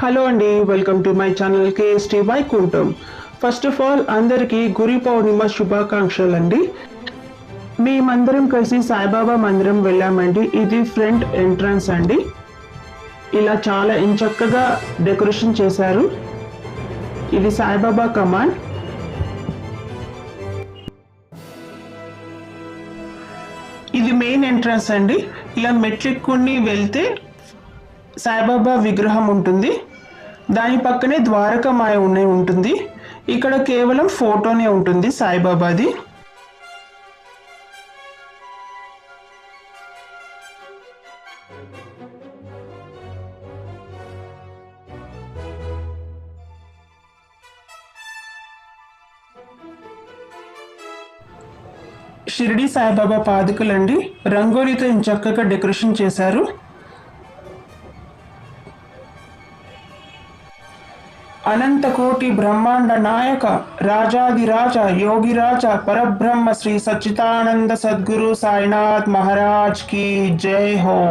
Hello అండి, welcome to my channel KST Vaikuntham. First of all అందరికీ గురి పౌర్ణిమ శుభాకాంక్షలు అండి. మేమందరం కలిసి సాయిబాబా మందిరం వెళ్ళామండి. ఇది ఫ్రంట్ ఎంట్రన్స్ అండి. ఇలా చాలా చక్కగా డెకరేషన్ చేశారు. ఇది సాయిబాబా కమాండ్. ఇది మెయిన్ ఎంట్రన్స్ అండి. ఇలా మెట్లెక్కుని వెళ్తే సాయిబాబా విగ్రహం ఉంటుంది. దాని పక్కనే ద్వారకామాయ ఉంటుంది. ఇక్కడ కేవలం ఫోటోనే ఉంటుంది సాయిబాబాది. షిరిడి సాయిబాబా పాదుకలండి. రంగోలీతో చక్కగా డెకరేషన్ చేశారు. అనంతకోటి బ్రహ్మాండ నాయక రాజాదిరాజ యోగిరాజ పరబ్రహ్మ శ్రీ సచ్చిదానంద సద్గురు సాయినాథ్ మహారాజ్ की जय हो.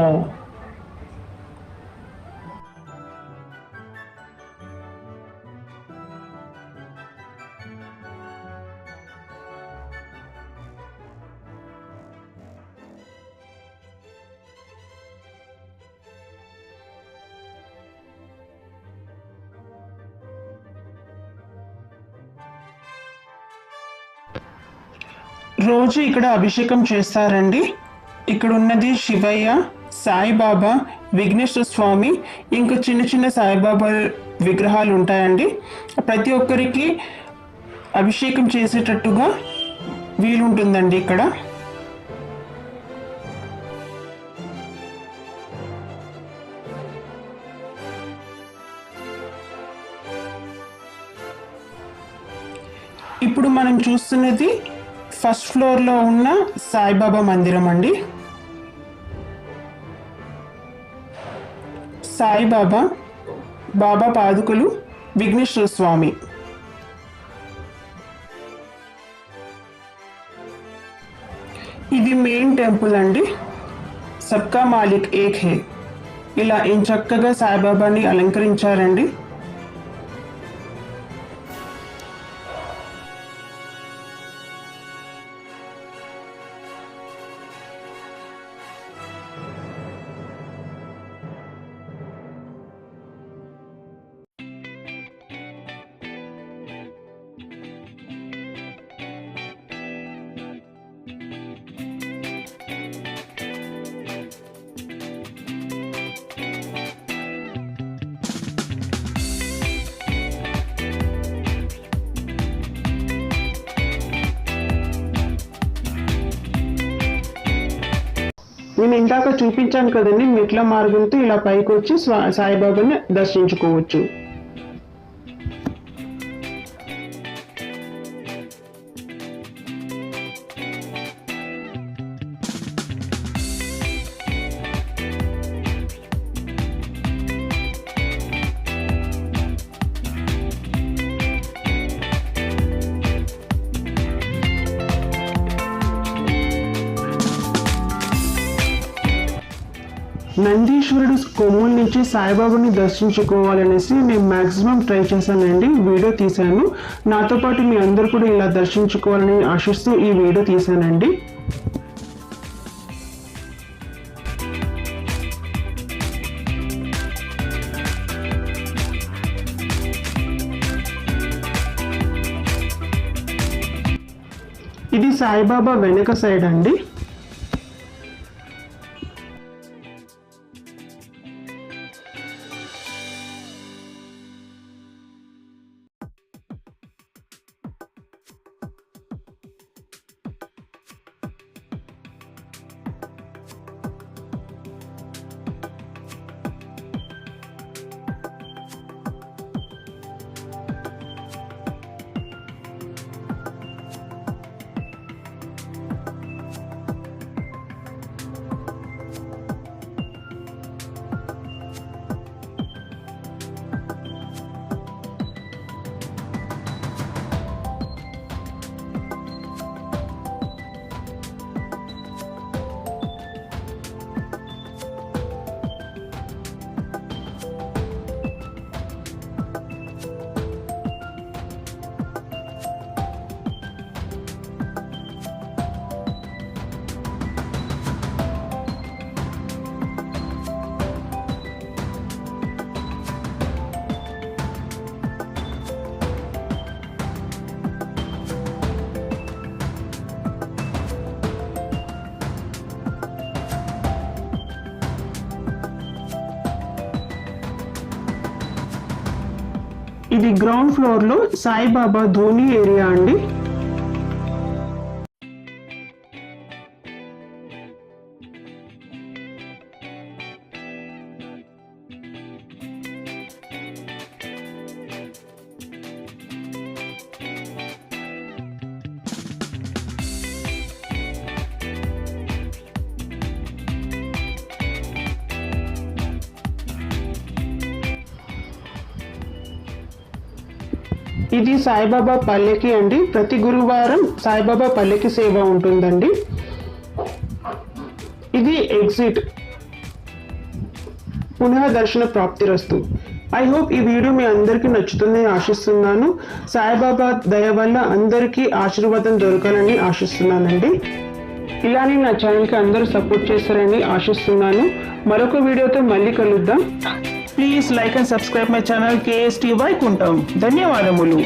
రోజు ఇక్కడ అభిషేకం చేస్తారండి. ఇక్కడ ఉన్నది శివయ్య, సాయిబాబా, విఘ్నేశ్వర స్వామి, ఇంకా చిన్న చిన్న సాయిబాబా విగ్రహాలు ఉంటాయండి. ప్రతి ఒక్కరికి అభిషేకం చేసేటట్టుగా వీలుంటుందండి ఇక్కడ. ఇప్పుడు మనం చూస్తున్నది ఫస్ట్ ఫ్లోర్లో ఉన్న సాయిబాబా మందిరం అండి. సాయిబాబా, బాబా పాదుకలు, విఘ్నేశ్వర స్వామి. ఇది మెయిన్ టెంపుల్ అండి. సబ్కా మాలిక్ ఏక్ హే. ఇలా చక్కగా సాయిబాబాని అలంకరించారండి. నేను ఇందాక చూపించాను కదండి, మెట్ల మార్గంతో ఇలా పైకి వచ్చి సాయిబాబాని దర్శించుకోవచ్చు. నందీశ్వరుడు కొమ్ముల నుంచి సాయిబాబాని దర్శించుకోవాలనేసి నేను మ్యాక్సిమం ట్రై చేశానండి, వీడియో తీశాను. నాతో పాటు మీ అందరూ కూడా ఇలా దర్శించుకోవాలని ఆశిస్తూ ఈ వీడియో తీశానండి. ఇది సాయిబాబా వెనక సైడ్ అండి. ఇది గ్రౌండ్ ఫ్లోర్ లో సాయిబాబా ధోని ఏరియా అండి. ఇది సాయిబాబా పల్లెకి అండి. ప్రతి గురువారం సాయిబాబా పల్లెకి సేవ ఉంటుందండి. ఇది ఎగ్జిట్. పునః దర్శన ప్రాప్తిరస్తు. ఐ హోప్ ఈ వీడియో మీ అందరికీ నచ్చుతుందని ఆశిస్తున్నాను. సాయిబాబా దయ వల్ల అందరికీ ఆశీర్వాదం దొరకాలని ఆశిస్తున్నానండి. ఇలానే నా ఛానల్కి అందరూ సపోర్ట్ చేస్తారని ఆశిస్తున్నాను. మరొక వీడియోతో మళ్ళీ కలుద్దాం. Please like and subscribe my channel KST Vaikuntham. ధన్యవాదములు.